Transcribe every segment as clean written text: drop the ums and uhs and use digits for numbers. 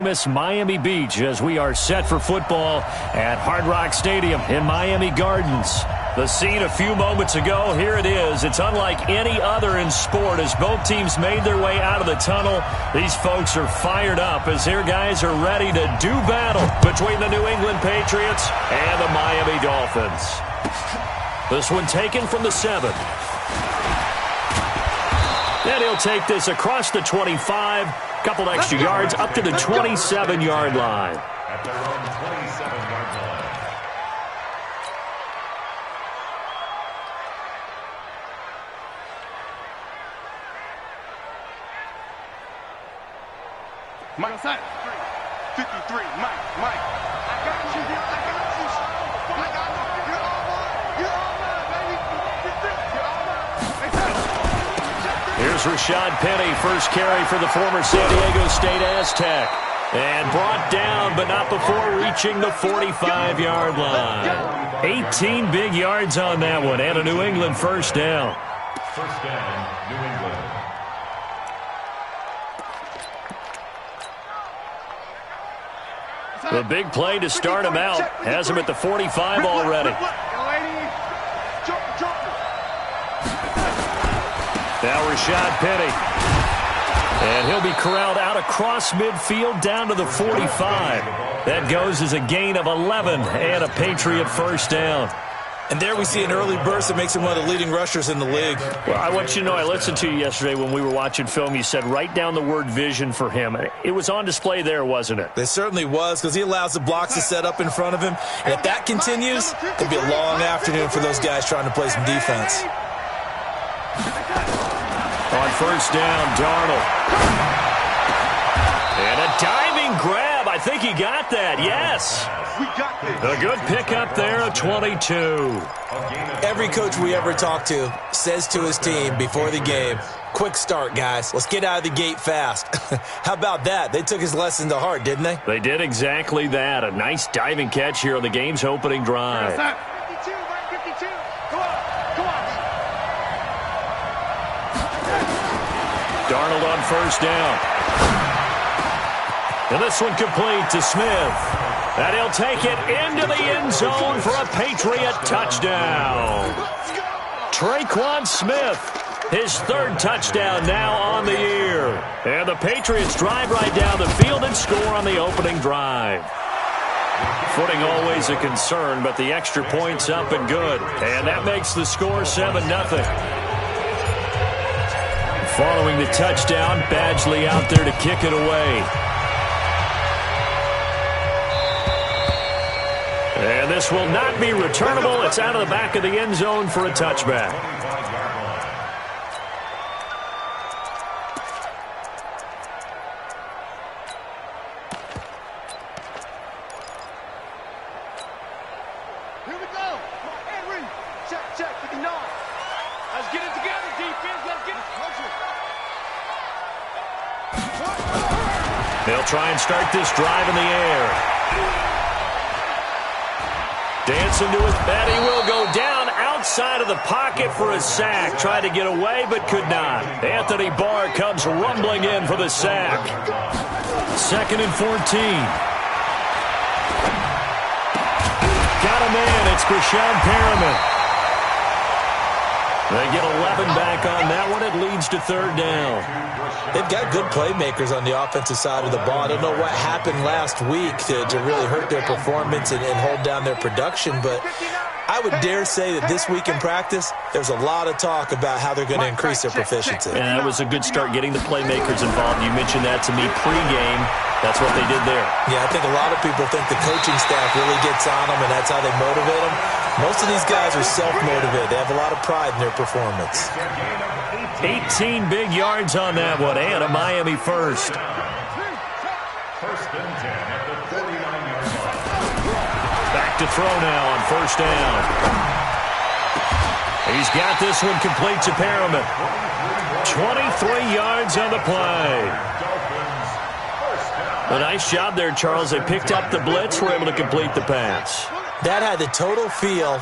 Miss Miami Beach as we are set for football at Hard Rock Stadium in Miami Gardens. The scene a few moments ago, here it is. It's unlike any other in sport as both teams made their way out of the tunnel. These folks are fired up as their guys are ready to do battle between the New England Patriots and the Miami Dolphins. This one taken from the 7. And he'll take this across the 25. Couple extra yards up to the 27-yard line. At their own 27-yard line. Mike, 53, Mike. I got you. I got you. You're all mine, baby. Here's Rashad Penny, first carry for the former San Diego State Aztec. And brought down, but not before reaching the 45-yard line. 18 big yards on that one, and a New England first down. First down, New England. The big play to start him out. Has him at the 45 already. Now Rashad Penny. And he'll be corralled out across midfield down to the 45. That goes as a gain of 11 and a Patriot first down. And there we see an early burst that makes him one of the leading rushers in the league. Well, I want you to know, I listened to you yesterday when we were watching film. You said write down the word vision for him. It was on display there, wasn't it? It certainly was, because he allows the blocks to set up in front of him. And if that continues, it'll be a long afternoon for those guys trying to play some defense. On first down, Darnold. And a diving grab. I think he got that, yes. A good pickup there, a 22. Every coach we ever talk to says to his team before the game, quick start, guys. Let's get out of the gate fast. How about that? They took his lesson to heart, didn't they? They did exactly that. A nice diving catch here on the game's opening drive. 52, right, 52. Come on. Darnold on first down. And this one complete to Smith. And he'll take it into the end zone for a Patriot touchdown. Traquan Smith, his third touchdown now on the year. And the Patriots drive right down the field and score on the opening drive. Footing always a concern, but the extra point's up and good. And that makes the score 7-0. Following the touchdown, Badgley out there to kick it away. And this will not be returnable. It's out of the back of the end zone for a touchback. Here we go. Hey, Reed. Check. You can nod. Let's get it together, defense. Let's get it closer. They'll try and start this drive in the air. Dancing to his bat, he will go down outside of the pocket for a sack. Tried to get away, but could not. Anthony Barr comes rumbling in for the sack. 2nd and 14. Got a man. It's Brashad Perriman. They get 11 back on that one. It leads to third down. They've got good playmakers on the offensive side of the ball. I don't know what happened last week to really hurt their performance and hold down their production, but I would dare say that this week in practice, there's a lot of talk about how they're going to increase their proficiency. And that was a good start getting the playmakers involved. You mentioned that to me pregame. That's what they did there. Yeah, I think a lot of people think the coaching staff really gets on them, and that's how they motivate them. Most of these guys are self-motivated. They have a lot of pride in their performance. 18 big yards on that one, and a Miami first. First and 10 at the 49-yard line. Back to throw now on first down. He's got this one complete to Perriman. 23 yards on the play. A nice job there, Charles. They picked up the blitz, were able to complete the pass. That had the total feel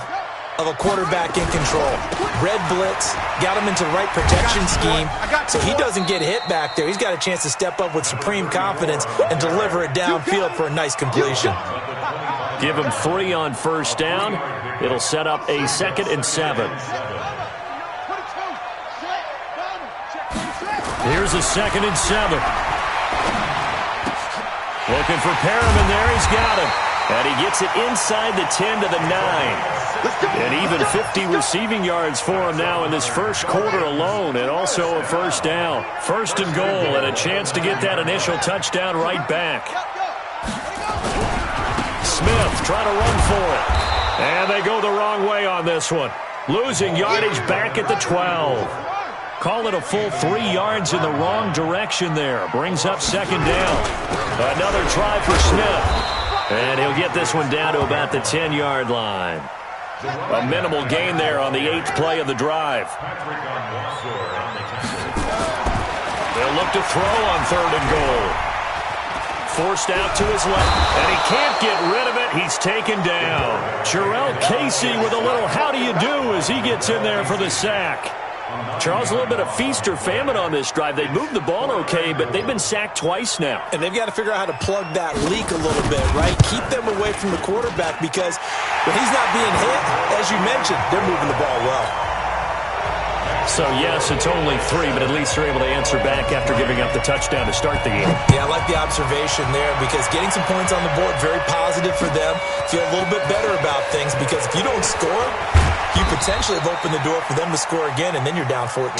of a quarterback in control. Red blitz, got him into the right protection scheme, so he doesn't get hit back there. He's got a chance to step up with supreme confidence and deliver it downfield for a nice completion. Give him 3 on first down. It'll set up a 2nd and 7. Here's a 2nd and 7. Looking for Perriman there. He's got him. And he gets it inside the 10 to the 9. And even 50 receiving yards for him now in this first quarter alone, and also a first down. 1st and goal, and a chance to get that initial touchdown right back. Smith trying to run for it. And they go the wrong way on this one. Losing yardage back at the 12. Call it a full 3 yards in the wrong direction there. Brings up 2nd down. Another try for Smith. And he'll get this one down to about the 10-yard line. A minimal gain there on the 8th play of the drive. They'll look to throw on 3rd and goal. Forced out to his left, and he can't get rid of it. He's taken down. Jarrell Casey with a little how do you do as he gets in there for the sack. Charles, a little bit of feast or famine on this drive. They moved the ball okay, but they've been sacked twice now. And they've got to figure out how to plug that leak a little bit, right? Keep them away from the quarterback, because when he's not being hit, as you mentioned, they're moving the ball well. So, yes, it's only 3, but at least they're able to answer back after giving up the touchdown to start the game. Yeah, I like the observation there, because getting some points on the board, very positive for them. Feel a little bit better about things, because if you don't score, you potentially have opened the door for them to score again, and then you're down 14.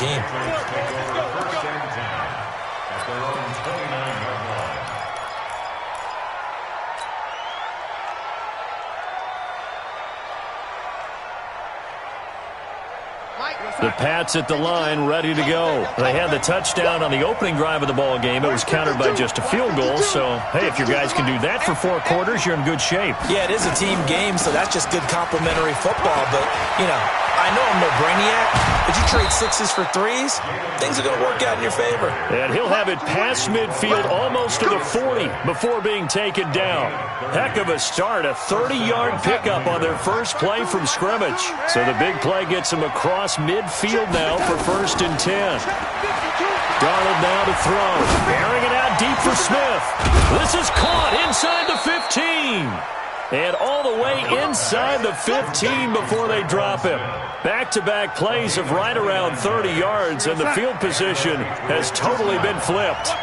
The Pats at the line, ready to go. They had the touchdown on the opening drive of the ball game. It was countered by just a field goal. So, hey, if your guys can do that for 4 quarters, you're in good shape. Yeah, it is a team game, so that's just good complimentary football. But, you know, I know I'm no brainiac, but you trade 6s for 3s, things are going to work out in your favor. And he'll have it past midfield almost to the 40 before being taken down. Heck of a start, a 30-yard pickup on their first play from scrimmage. So the big play gets them across midfield now for 1st and 10. Darnold now to throw. Airing it out deep for Smith. This is caught inside the 15. And all the way inside the 15 before they drop him. Back-to-back plays of right around 30 yards, and the field position has totally been flipped.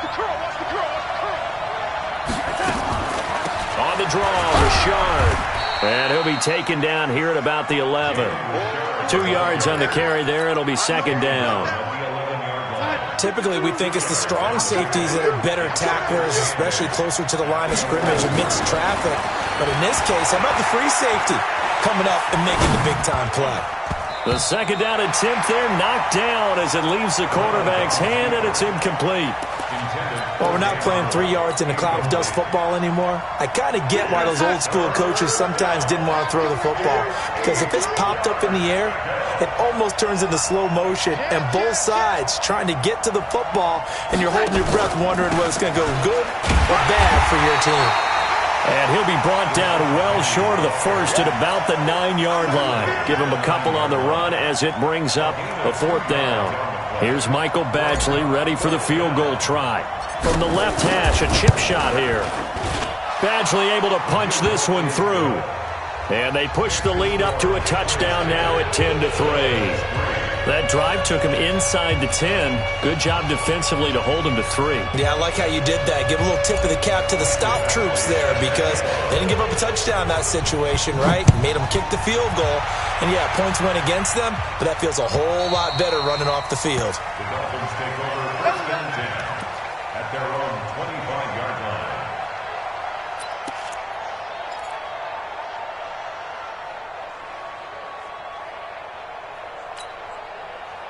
On the draw, Richard. And he'll be taken down here at about the 11. 2 yards on the carry there. It'll be 2nd down. Typically, we think it's the strong safeties that are better tacklers, especially closer to the line of scrimmage amidst traffic. But in this case, how about the free safety coming up and making the big-time play? The 2nd down attempt there knocked down as it leaves the quarterback's hand, and it's incomplete. Well, we're not playing 3 yards in a cloud of dust football anymore. I kind of get why those old-school coaches sometimes didn't want to throw the football, because if it's popped up in the air, it almost turns into slow motion, and both sides trying to get to the football, and you're holding your breath wondering whether it's going to go good or bad for your team. And he'll be brought down well short of the first at about the 9-yard line. Give him a couple on the run as it brings up a 4th down. Here's Michael Badgley ready for the field goal try. From the left hash, a chip shot here. Badgley able to punch this one through. And they push the lead up to a touchdown now at 10-3. That drive took him inside the 10. Good job defensively to hold him to 3. Yeah, I like how you did that. Give a little tip of the cap to the stop troops there, because they didn't give up a touchdown in that situation, right? Made them kick the field goal. And, yeah, points went against them, but that feels a whole lot better running off the field. The Dolphins take over 1st and 10 at their own 25-yard line.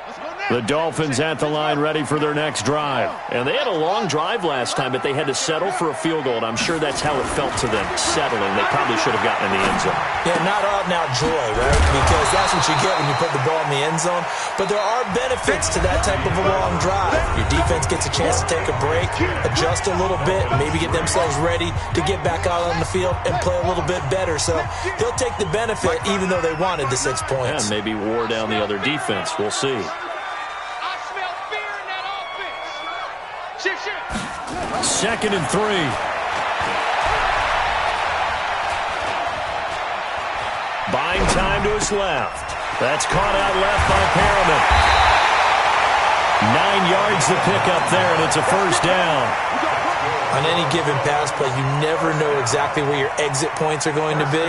Let's go now. The Dolphins at the line ready for their next drive. And they had a long drive last time, but they had to settle for a field goal, and I'm sure that's how it felt to them, settling. They probably should have gotten in the end zone. Yeah, not out-and-out joy, right? Because that's what you get when you put the ball in the end zone. But there are benefits to that type of a long drive. Your defense gets a chance to take a break, adjust a little bit, maybe get themselves ready to get back out on the field and play a little bit better. So they'll take the benefit even though they wanted the 6 points. And maybe wore down the other defense. We'll see. Second and 3. Buying time to his left. That's caught out left by Perriman. 9 yards to pick up there, and it's a first down. On any given pass play, you never know exactly where your exit points are going to be.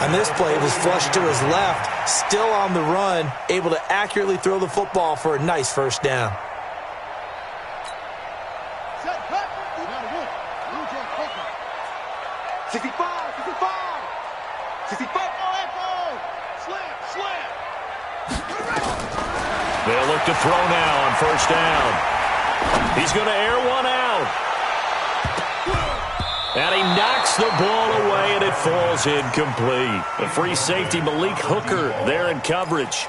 On this play, it was flushed to his left, still on the run, able to accurately throw the football for a nice first down. They'll look to throw now on first down. He's going to air one out. And he knocks the ball away, and it falls incomplete. The free safety, Malik Hooker, there in coverage.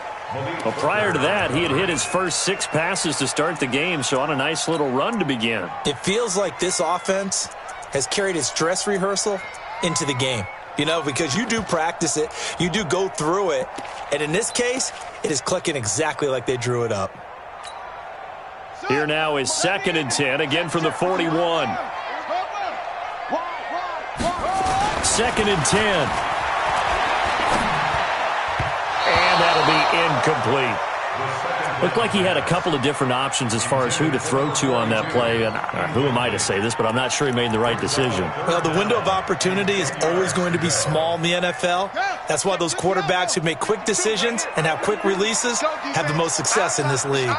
Well, prior to that, he had hit his first 6 passes to start the game, so on a nice little run to begin. It feels like this offense has carried its dress rehearsal into the game. You know, because you do practice it, you do go through it, and in this case, it is clicking exactly like they drew it up. Here now is 2nd and 10, again from the 41. 2nd and 10. And that'll be incomplete. Looked like he had a couple of different options as far as who to throw to on that play. And who am I to say this, but I'm not sure he made the right decision. Well, the window of opportunity is always going to be small in the NFL. That's why those quarterbacks who make quick decisions and have quick releases have the most success in this league.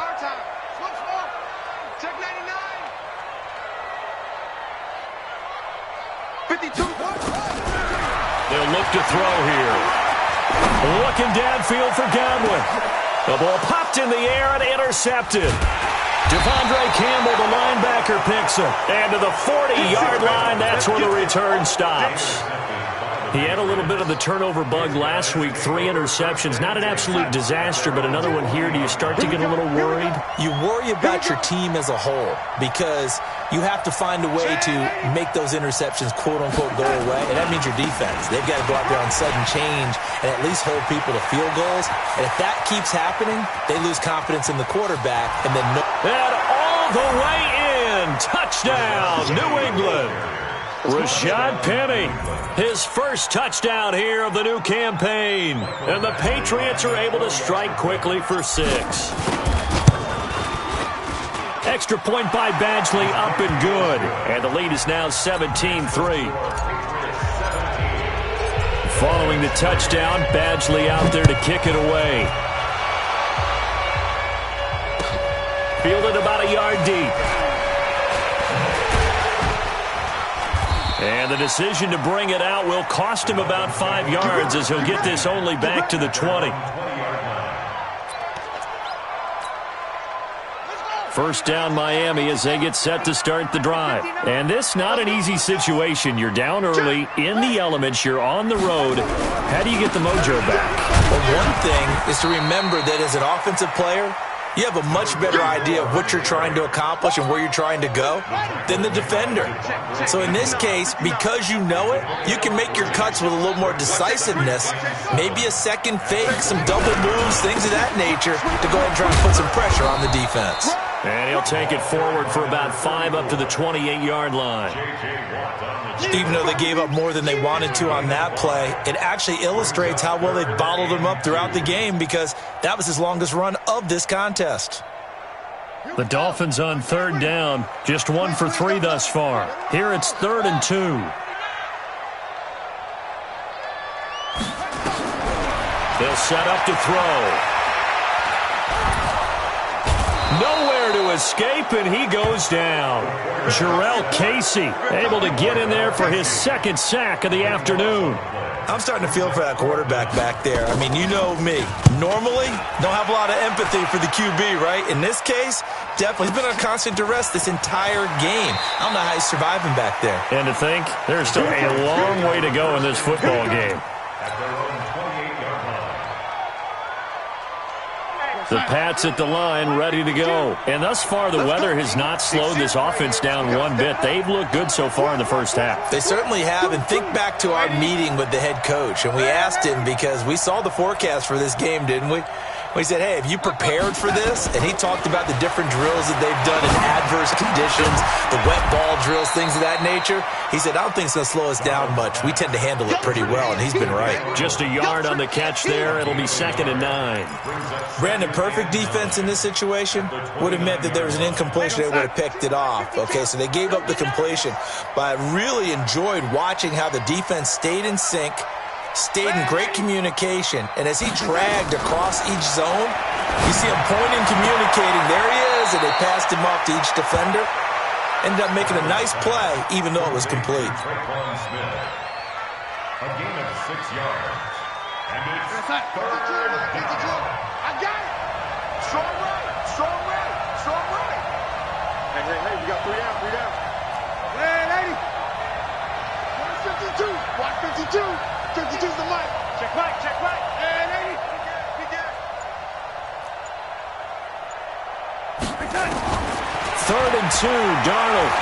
They'll look to throw here. Looking downfield for Godwin. The ball popped in the air and intercepted. Devondre Campbell, the linebacker, picks it. And to the 40-yard line, that's where the return stops. He had a little bit of the turnover bug last week, 3 interceptions. Not an absolute disaster, but another one here. Do you start to get a little worried? You worry about your team as a whole because you have to find a way to make those interceptions, quote-unquote, go away, and that means your defense. They've got to go out there on sudden change and at least hold people to field goals. And if that keeps happening, they lose confidence in the quarterback. And then and all the way in. Touchdown, New England. Rashad Penny, his first touchdown here of the new campaign. And the Patriots are able to strike quickly for 6. Extra point by Badgley, up and good. And the lead is now 17-3. Following the touchdown, Badgley out there to kick it away. Fielded about a yard deep. And the decision to bring it out will cost him about 5 yards as he'll get this only back to the 20. First down Miami as they get set to start the drive. And this not an easy situation. You're down early, in the elements, you're on the road. How do you get the mojo back? Well, one thing is to remember that as an offensive player, you have a much better idea of what you're trying to accomplish and where you're trying to go than the defender. So in this case, because you know it, you can make your cuts with a little more decisiveness, maybe a second fake, some double moves, things of that nature to go ahead and try and put some pressure on the defense. And he'll take it forward for about 5 up to the 28-yard line. Even though they gave up more than they wanted to on that play, it actually illustrates how well they've bottled him up throughout the game because that was his longest run of this contest. The Dolphins on 3rd down, just 1 for 3 thus far. Here it's 3rd and 2. They'll set up to throw. Nowhere to escape, and he goes down. Jarrell Casey able to get in there for his 2nd sack of the afternoon. I'm starting to feel for that quarterback back there. I mean, you know me. Normally, don't have a lot of empathy for the QB, right? In this case, definitely. He's been on constant duress this entire game. I don't know how he's surviving back there. And to think, there's still a long way to go in this football game. At their own 28-yard line. The Pats at the line, ready to go. And thus far, the weather has not slowed this offense down one bit. They've looked good so far in the first half. They certainly have. And think back to our meeting with the head coach. And we asked him, because we saw the forecast for this game, didn't we? We said, hey, have you prepared for this? And he talked about the different drills that they've done in adverse conditions, the wet ball drills, things of that nature. He said, I don't think it's going to slow us down much. We tend to handle it pretty well, and he's been right. Just a yard on the catch there. It'll be 2nd and 9. Brandon, perfect defense in this situation would have meant that there was an incompletion. They would have picked it off. Okay, so they gave up the completion. But I really enjoyed watching how the defense stayed in sync, stayed in great communication, and as he dragged across each zone, you see him pointing, communicating, there he is, and they passed him off to each defender. Ended up making a nice play, even though it was complete. Traquan Smith. A gain of 6 yards. And it's 3rd down. I got it. Strong right. Strong right. Strong right. Hey, we got 3 down, 3 down. Hey, lady. 52. Watch 52. 52's the mic. Check right, check right. Hey, lady. Be there. 3rd and 2, Darnold.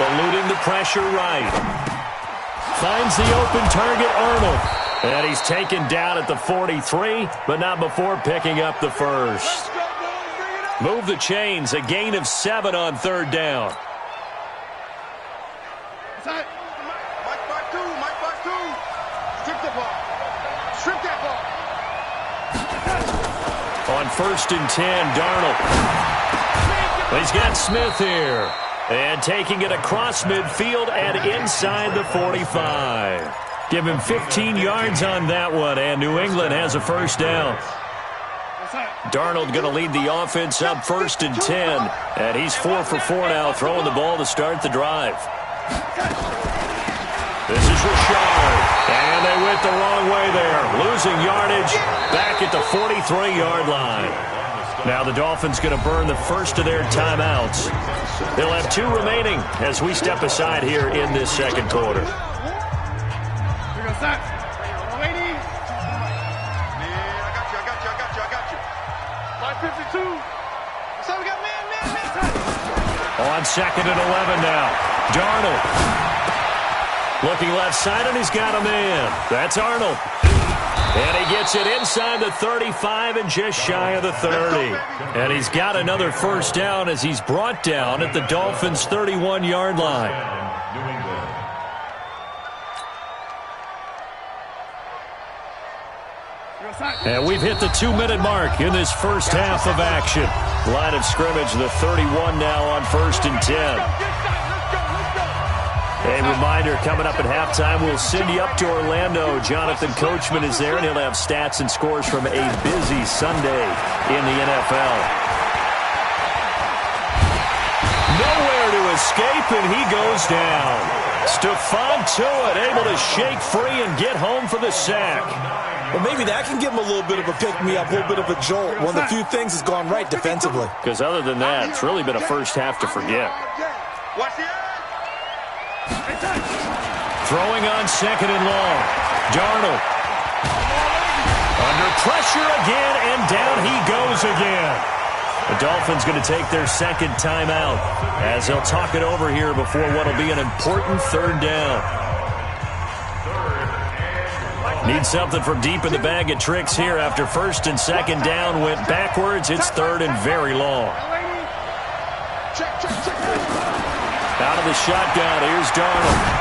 Eluding the pressure right. Finds the open target, Arnold. And he's taken down at the 43, but not before picking up the first. Move the chains, a gain of 7 on 3rd down. Mike 5-2, Mike 5-2. Strip the ball. Strip that ball. On 1st and 10, Darnold. He's got Smith here. And taking it across midfield and inside the 45. Give him 15 yards on that one, and New England has a 1st down. Darnold going to lead the offense up 1st and 10. And he's 4 for 4 now, throwing the ball to start the drive. This is Rashard. And they went the wrong way there. Losing yardage back at the 43-yard line. Now the Dolphins going to burn the first of their timeouts. They'll have 2 remaining as we step aside here in this 2nd quarter. On 2nd and 11 now. Darnold. Looking left side, and he's got a man. That's Arnold. And he gets it inside the 35 and just shy of the 30. And he's got another 1st down as he's brought down at the Dolphins' 31-yard line. New England. And we've hit the 2-minute mark in this first half of action. Line of scrimmage, the 31 now on 1st and 10. A reminder, coming up at halftime, we'll send you up to Orlando. Jonathan Coachman is there, and he'll have stats and scores from a busy Sunday in the NFL. Nowhere to escape, and he goes down. Stephon Tuitt able to shake free and get home for the sack. Well, maybe that can give him a little bit of a pick-me-up, a little bit of a jolt. One of the few things has gone right defensively. Because other than that, it's really been a first half to forget. Watch the Throwing on 2nd and long. Darnold. Under pressure again, and down he goes again. The Dolphins going to take their 2nd timeout as they'll talk it over here before what will be an important 3rd down. Need something from deep in the bag of tricks here after 1st and 2nd down went backwards. It's 3rd and very long. Out of the shotgun, here's Darnold.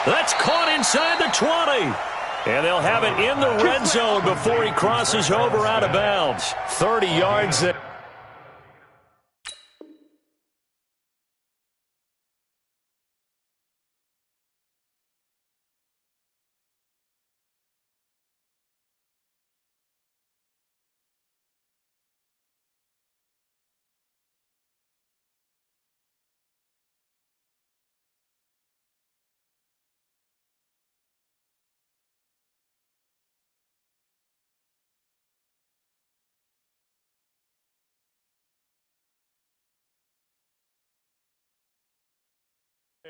That's caught inside the 20. And they'll have it in the red zone before he crosses over out of bounds. 30 yards there.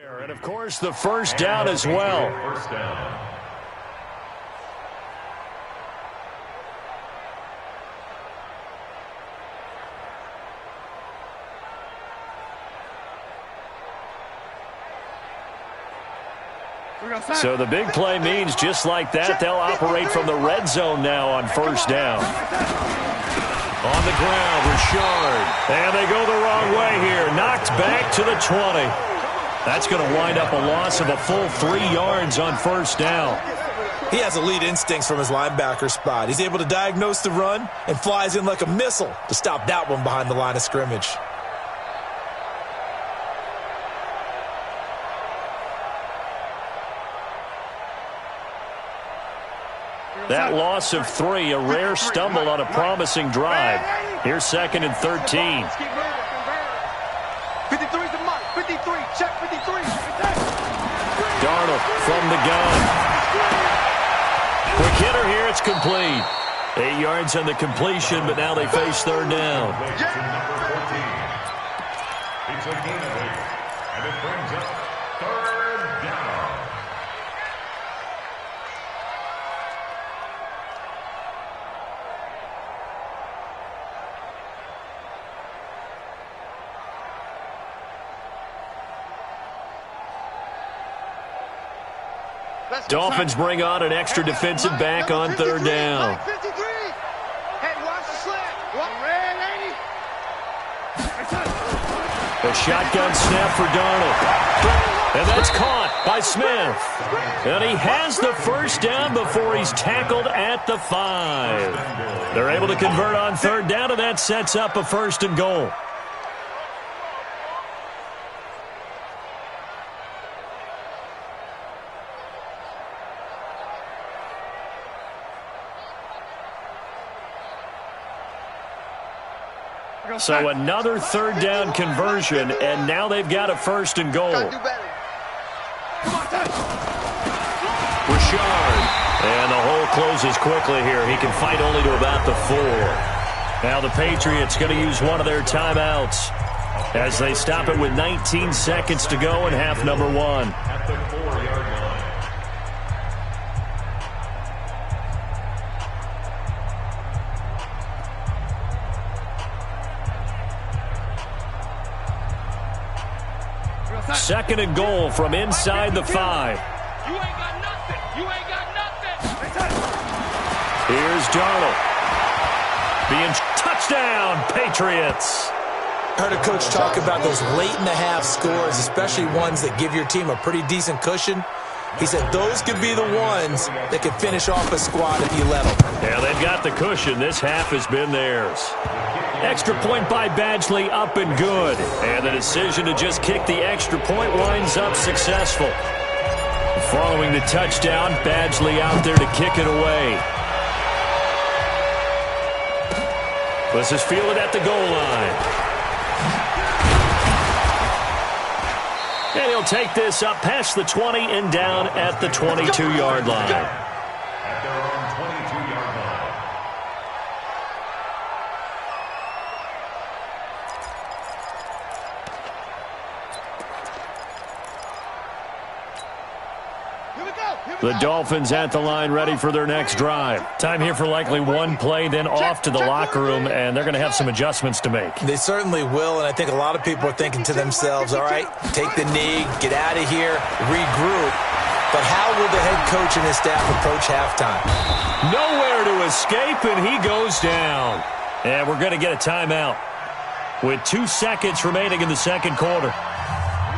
And, of course, the first down as well. First down. So the big play means just like that, they'll operate from the red zone now on first down. On the ground, Richard. And they go the wrong way here. Knocked back to the 20. That's going to wind up a loss of a full 3 yards on first down. He has elite instincts from his linebacker spot. He's able to diagnose the run and flies in like a missile to stop that one behind the line of scrimmage. That loss of 3, a rare stumble on a promising drive. Here's 2nd and 13. 53's the mark. 53. Check 53. Darnold from the gun. Quick hitter here. It's complete. 8 yards on the completion, but now they face third down. It's a gain of 8, and it brings up third down. Dolphins bring on an extra defensive back on third down. 53. Hey, watch the slant. Red 80. A shotgun snap for Darnold. And that's caught by Smith. And he has the first down before he's tackled at the 5. They're able to convert on third down, and that sets up a 1st and goal. So another third down conversion, and now they've got a 1st and goal. Gotta do better. Come on, touch. Richard. And the hole closes quickly here. He can fight only to about the 4. Now the Patriots going to use one of their timeouts as they stop it with 19 seconds to go in half number 1. At the 4-yard line. Second and goal from inside the 5. You ain't got nothing. You ain't got nothing. Here's Darnold. Being touchdown, Patriots. Heard a coach talk about those late-in-the-half scores, especially ones that give your team a pretty decent cushion. He said those could be the ones that could finish off a squad if you let them. Yeah, they've got the cushion. This half has been theirs. Extra point by Badgley, up and good. And the decision to just kick the extra point winds up successful. Following the touchdown, Badgley out there to kick it away. This is fielded at the goal line. And he'll take this up past the 20 and down at the 22-yard line. At their own 22-yard line. The Dolphins at the line ready for their next drive. Time here for likely one play, then off to the locker room, and they're going to have some adjustments to make. They certainly will, and I think a lot of people are thinking to themselves, all right, take the knee, get out of here, regroup. But how will the head coach and his staff approach halftime? Nowhere to escape, and he goes down. And we're going to get a timeout with 2 seconds remaining in the second quarter.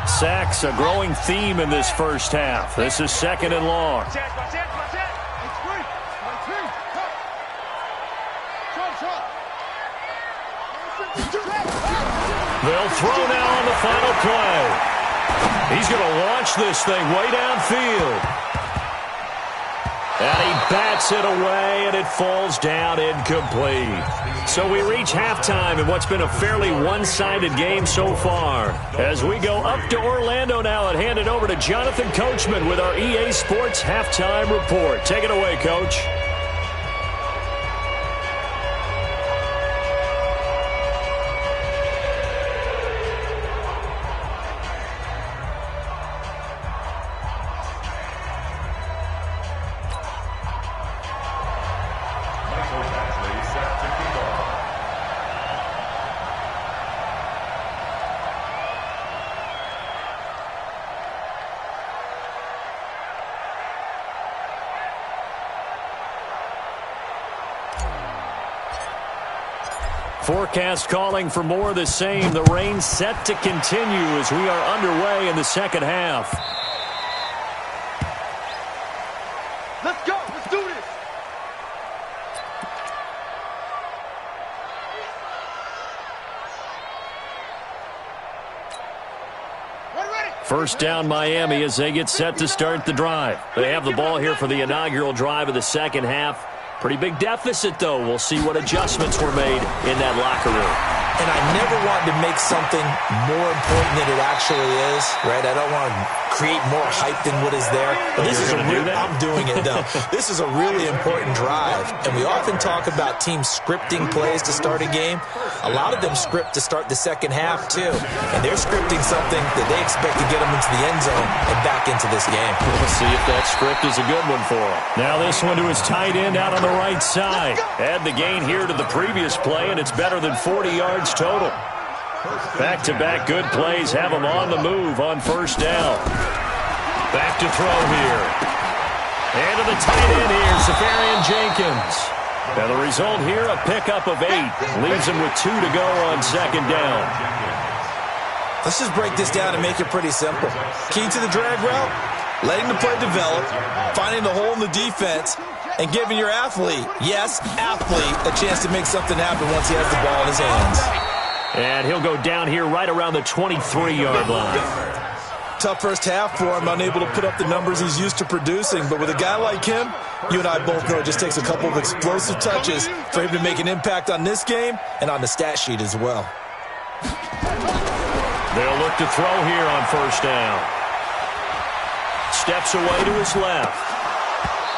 Sacks, a growing theme in this first half. This is 2nd and long. They'll throw now on the final play. He's going to launch this thing way downfield. And he bats it away, and it falls down incomplete. So we reach halftime in what's been a fairly one-sided game so far. As we go up to Orlando now and hand it over to Jonathan Coachman with our EA Sports Halftime Report. Take it away, Coach. Forecast calling for more of the same. The rain set to continue as we are underway in the second half. Let's go. Let's do this. First down Miami as they get set to start the drive. They have the ball here for the inaugural drive of the second half. Pretty big deficit, though. We'll see what adjustments were made in that locker room. And I never want to make something more important than it actually is, right? I don't want to create more hype than what is there. But this is I'm doing it, though. This is a really important drive. And we often talk about teams scripting plays to start a game. A lot of them script to start the second half, too. And they're scripting something that they expect to get them into the end zone and back into this game. We'll see if that script is a good one for them. Now this one to his tight end out on the right side. Add the gain here to the previous play, and it's better than 40 yards total. Back-to-back good plays have them on the move on first down. Back to throw here. And to the tight end here, Safarian Jenkins. Now the result here, a pickup of 8. Leaves him with 2 to go on second down. Let's just break this down and make it pretty simple. Key to the drag route, letting the play develop, finding the hole in the defense, and giving your athlete, yes, athlete, a chance to make something happen once he has the ball in his hands. And he'll go down here right around the 23-yard line. Tough first half for him, unable to put up the numbers he's used to producing. But with a guy like him, you and I both know it just takes a couple of explosive touches for him to make an impact on this game and on the stat sheet as well. They'll look to throw here on first down. Steps away to his left.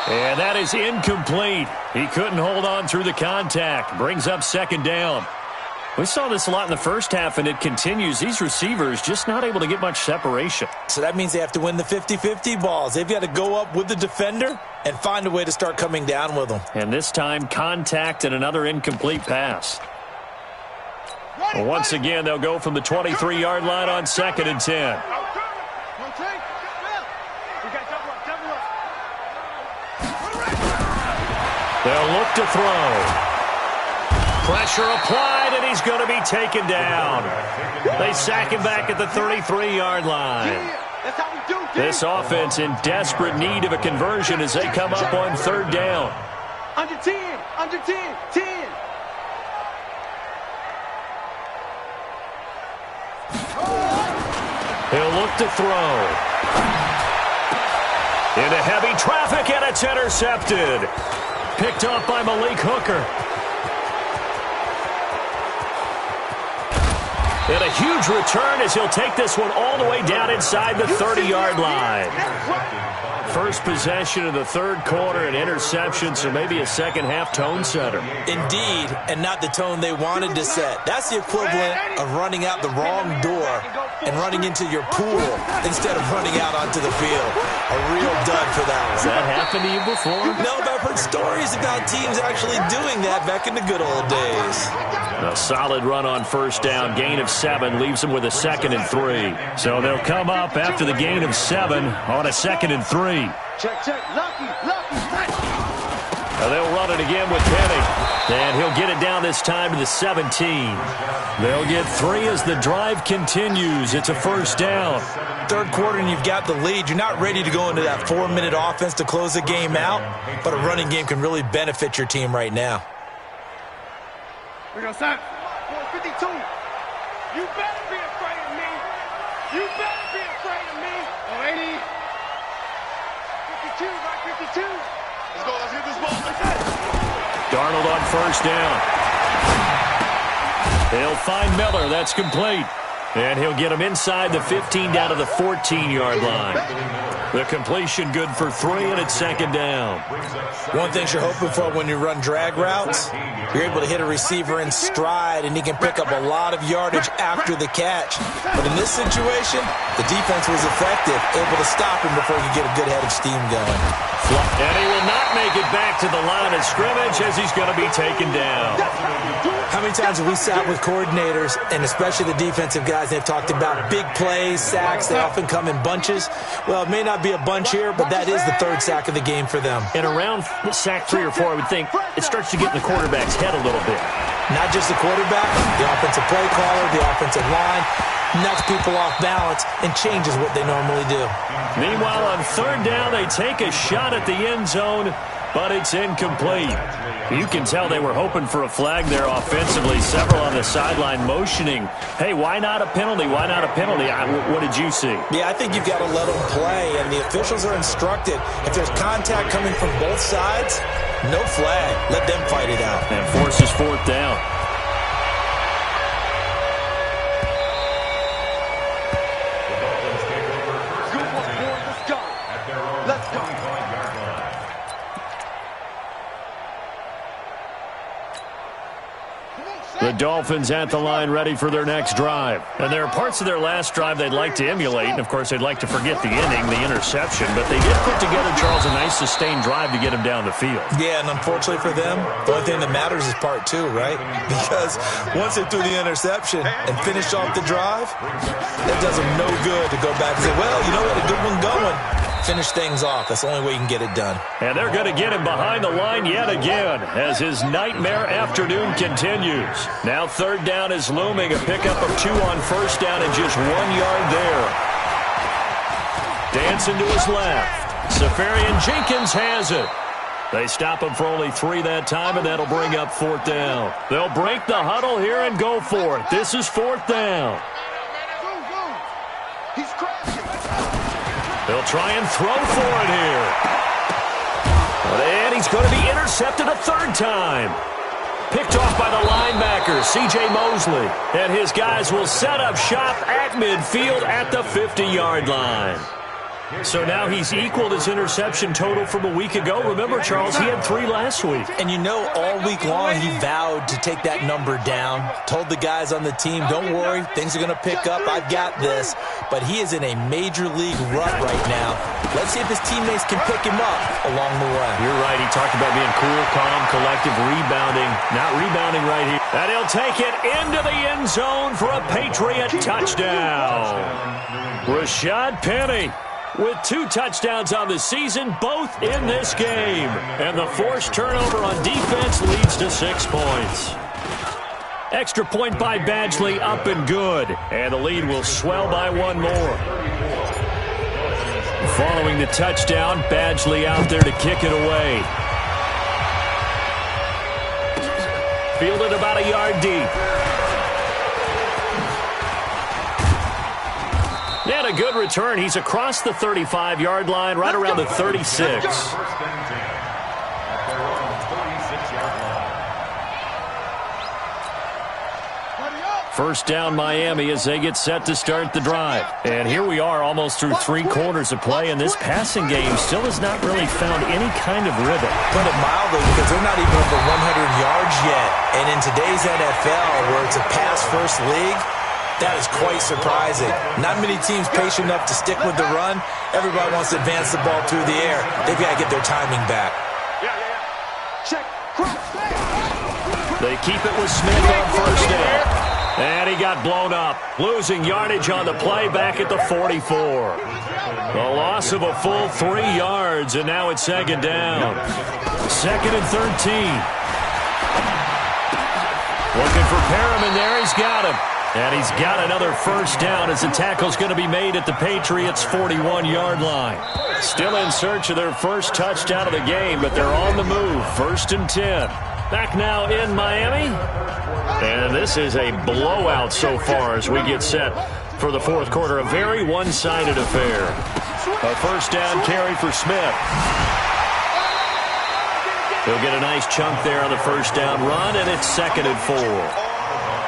And that is incomplete. He couldn't hold on through the contact. Brings up second down. We saw this a lot in the first half, and it continues. These receivers just not able to get much separation. So that means they have to win the 50-50 balls. They've got to go up with the defender and find a way to start coming down with them. And this time, contact and another incomplete pass. Once again, they'll go from the 23-yard line on second and 10. They'll look to throw. Pressure applied, and he's going to be taken down. They sack him back at the 33-yard line. This offense in desperate need of a conversion as they come up on third down. Under 10, under 10, 10. He'll look to throw. Into heavy traffic, and it's intercepted. Picked off by Malik Hooker. And a huge return as he'll take this one all the way down inside the 30-yard line. First possession of the third quarter, an interception, so maybe a second-half tone setter. Indeed, and not the tone they wanted to set. That's the equivalent of running out the wrong door and running into your pool instead of running out onto the field. A real dud for that one. Has that happened to you before? No, but I've heard stories about teams actually doing that back in the good old days. A solid run on first down. Gain of 7 leaves them with a second and 3. So they'll come up after the gain of 7 on a second and 3. Check, check. Lucky. They'll run it again with Penny. And he'll get it down this time to the 17. They'll get 3 as the drive continues. It's a first down. Third quarter and you've got the lead. You're not ready to go into that 4-minute offense to close the game out, but a running game can really benefit your team right now. We go, Sam. 52. You better be afraid of me. You better be afraid of me. Oh, 80. 52, right? 52. Let's get this ball. Darnold on first down. He'll find Miller. That's complete. And he'll get him inside the 15 down to the 14-yard line. The completion good for 3, and it's second down. One thing you're hoping for when you run drag routes, you're able to hit a receiver in stride, and he can pick up a lot of yardage after the catch. But in this situation, the defense was effective, able to stop him before he could get a good head of steam going. And he will not make it back to the line of scrimmage as he's going to be taken down. How many times have we sat with coordinators, and especially the defensive guys, they've talked about big plays, sacks, they often come in bunches. Well, it may not be a bunch here, but that is the third sack of the game for them. And around sack 3 or 4, I would think it starts to get in the quarterback's head a little bit. Not just the quarterback, the offensive play caller, the offensive line, knocks people off balance and changes what they normally do. Meanwhile, on third down, they take a shot at the end zone, but it's incomplete. You can tell they were hoping for a flag there offensively. Several on the sideline motioning, hey, why not a penalty? Why not a penalty? What did you see? Yeah, I think you've got to let them play, and the officials are instructed. If there's contact coming from both sides, no flag. Let them fight it out. And forces fourth down. The Dolphins at the line ready for their next drive. And there are parts of their last drive they'd like to emulate. And, of course, they'd like to forget the inning, the interception. But they did put together, Charles, a nice sustained drive to get him down the field. Yeah, and unfortunately for them, the only thing that matters is part two, right? Because once they threw the interception and finished off the drive, that does them no good to go back and say, well, you know what, a good one going. Finish things off. That's the only way you can get it done. And they're going to get him behind the line yet again as his nightmare afternoon continues. Now third down is looming. A pickup of 2 on first down and just 1 yard there. Dancing to his left. Safarian Jenkins has it. They stop him for only 3 that time, and that'll bring up fourth down. They'll break the huddle here and go for it. This is fourth down. He's crashing. They'll try and throw for it here. And he's going to be intercepted a third time. Picked off by the linebacker, C.J. Mosley. And his guys will set up shop at midfield at the 50-yard line. So now he's equaled his interception total from a week ago. Remember, Charles, he had 3 last week. And you know, all week long he vowed to take that number down. Told the guys on the team, don't worry, things are going to pick up. I've got this. But he is in a major league rut right now. Let's see if his teammates can pick him up along the way. You're right. He talked about being cool, calm, collective, rebounding. Not rebounding right here. And he'll take it into the end zone for a Patriot touchdown. Rashad Penny with 2 touchdowns on the season, both in this game. And the forced turnover on defense leads to 6 points. Extra point by Badgley, up and good. And the lead will swell by 1 more. Following the touchdown, Badgley out there to kick it away. Fielded about a yard deep. And a good return. He's across the 35-yard line, right around the 36. First down Miami as they get set to start the drive. And here we are almost through 3 quarters of play, and this passing game still has not really found any kind of rhythm. Put it mildly, because they're not even over 100 yards yet. And in today's NFL, where it's a pass-first league, that is quite surprising. Not many teams patient enough to stick with the run. Everybody wants to advance the ball through the air. They've got to get their timing back. Check. They keep it with Smith on first down. And he got blown up. Losing yardage on the play back at the 44. A loss of a full 3 yards, and now it's second down. 2nd and 13. Looking for Perriman there. He's got him. And he's got another first down as the tackle's going to be made at the Patriots' 41-yard line. Still in search of their first touchdown of the game, but they're on the move. 1st and 10. Back now in Miami. And this is a blowout so far as we get set for the fourth quarter. A very one-sided affair. A first down carry for Smith. He'll get a nice chunk there on the first down run, and it's 2nd and 4.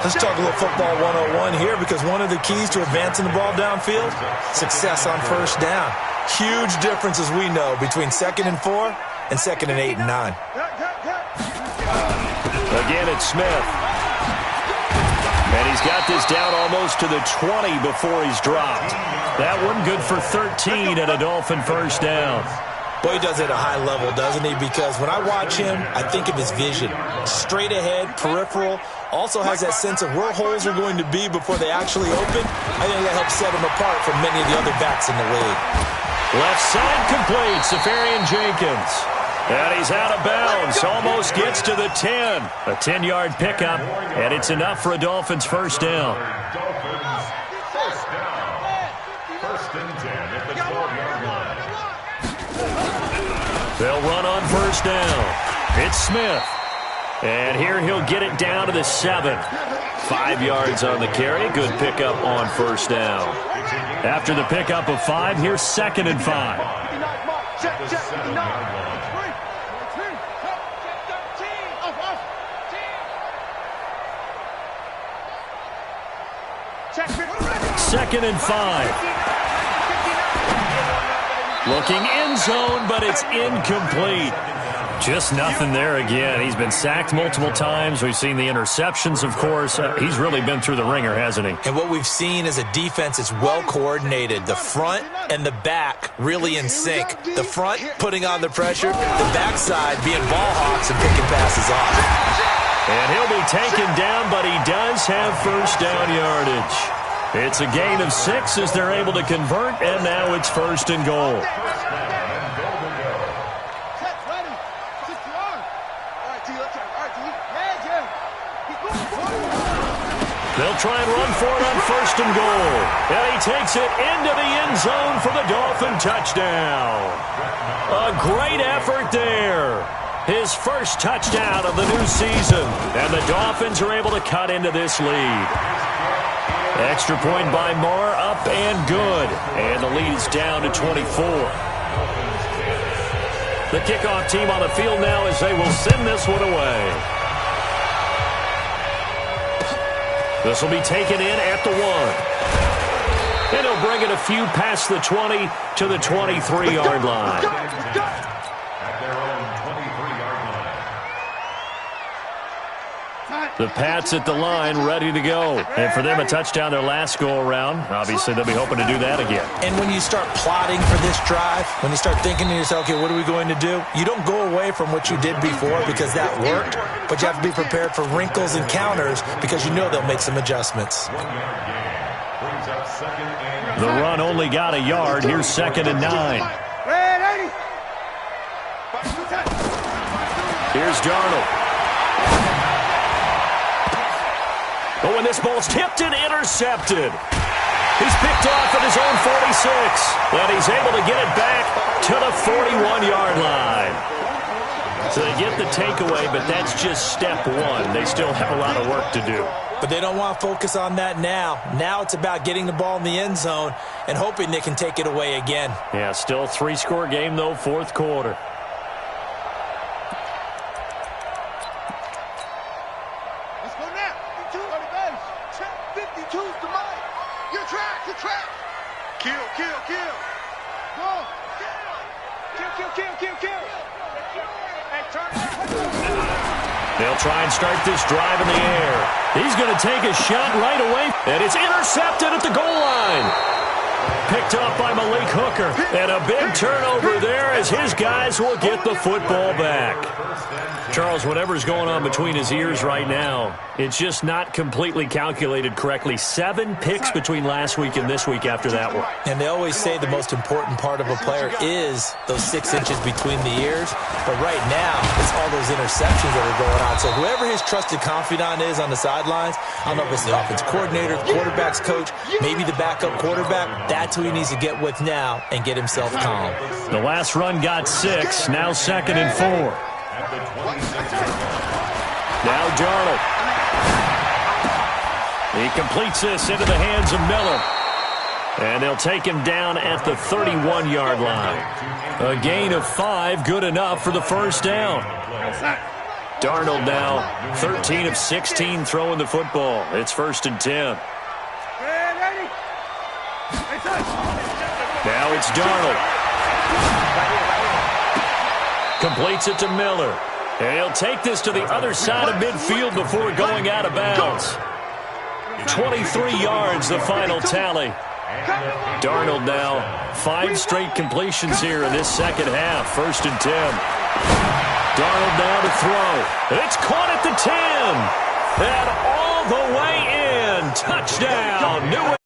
Let's talk a little football 101 here, because one of the keys to advancing the ball downfield, success on first down. Huge difference, as we know, between 2nd and 4 and 2nd and 8 and 9. Again, it's Smith. And he's got this down almost to the 20 before he's dropped. That one good for 13 at a Dolphin first down. Boy, he does it at a high level, doesn't he? Because when I watch him, I think of his vision. Straight ahead, peripheral. Also has that sense of where holes are going to be before they actually open. I think that helps set him apart from many of the other backs in the league. Left side complete. Safarian Jenkins. And he's out of bounds. Almost gets to the 10. A 10-yard pickup, and it's enough for a Dolphins first down. Dolphins first down. First and 10 at the 12-yard line. They'll run on first down. It's Smith. And here he'll get it down to the 7. 5 yards on the carry. Good pickup on first down. After the pickup of 5, here's 2nd and 5. At the 7-yard line. Second and 5. Looking end zone, but it's incomplete. Just nothing there again. He's been sacked multiple times. We've seen the interceptions, of course. He's really been through the ringer, hasn't he? And what we've seen is a defense that's well coordinated. The front and the back really in sync. The front putting on the pressure, the backside being ball hawks and picking passes off. And he'll be taken down, but he does have first down yardage. It's a gain of 6 as they're able to convert, and now it's 1st and goal. They'll try and run for it on 1st and goal. And he takes it into the end zone for the Dolphin touchdown. A great effort there. His first touchdown of the new season. And the Dolphins are able to cut into this lead. Extra point by Moore, up and good. And the lead is down to 24. The kickoff team on the field now as they will send this one away. This will be taken in at the 1. And he'll bring it a few past the 20 to the 23-yard line. At their own 23-yard line. The Pats at the line, ready to go. And for them, a touchdown their last go-around. Obviously, they'll be hoping to do that again. And when you start plotting for this drive, when you start thinking to yourself, okay, what are we going to do? You don't go away from what you did before because that worked, but you have to be prepared for wrinkles and counters because you know they'll make some adjustments. 1 yard gain. Brings up 2nd and The run only got a yard. Here's 2nd and 9. Here's Darnold. Oh, and this ball's tipped and intercepted. He's picked off at his own 46. And he's able to get it back to the 41-yard line. So they get the takeaway, but that's just step 1. They still have a lot of work to do. But they don't want to focus on that now. Now it's about getting the ball in the end zone and hoping they can take it away again. Yeah, still 3-score game, though, 4th quarter. Let's go now. 52 on the base. 52's the money. Your track. Kill. Go. Kill. Hey, turn. They'll try and start this drive in the air. He's going to take a shot right away, and it's intercepted at the goal line. Picked off by Malik Hooker, and a big turnover there as his guys will get the football back. Charles, whatever's going on between his ears right now, it's just not completely calculated correctly. 7 picks between last week and this week after that one. And they always say the most important part of a player is those 6 inches between the ears. But right now, it's all those interceptions that are going on. So whoever his trusted confidant is on the sidelines, I don't know if it's the offense coordinator, quarterback's coach, maybe the backup quarterback, that's who he needs to get with now and get himself calm. The last run got 6, now 2nd and 4. Now Darnold. He completes this into the hands of Miller. And they'll take him down at the 31-yard line. A gain of 5, good enough for the first down. Darnold now 13 of 16 throwing the football. It's 1st and 10. Now it's Darnold. Completes it to Miller. And he'll take this to the other side of midfield before going out of bounds. 23 yards, the final tally. Darnold now 5 straight completions here in this second half. 1st and 10. Darnold now to throw. It's caught at the 10. And all the way in. Touchdown. New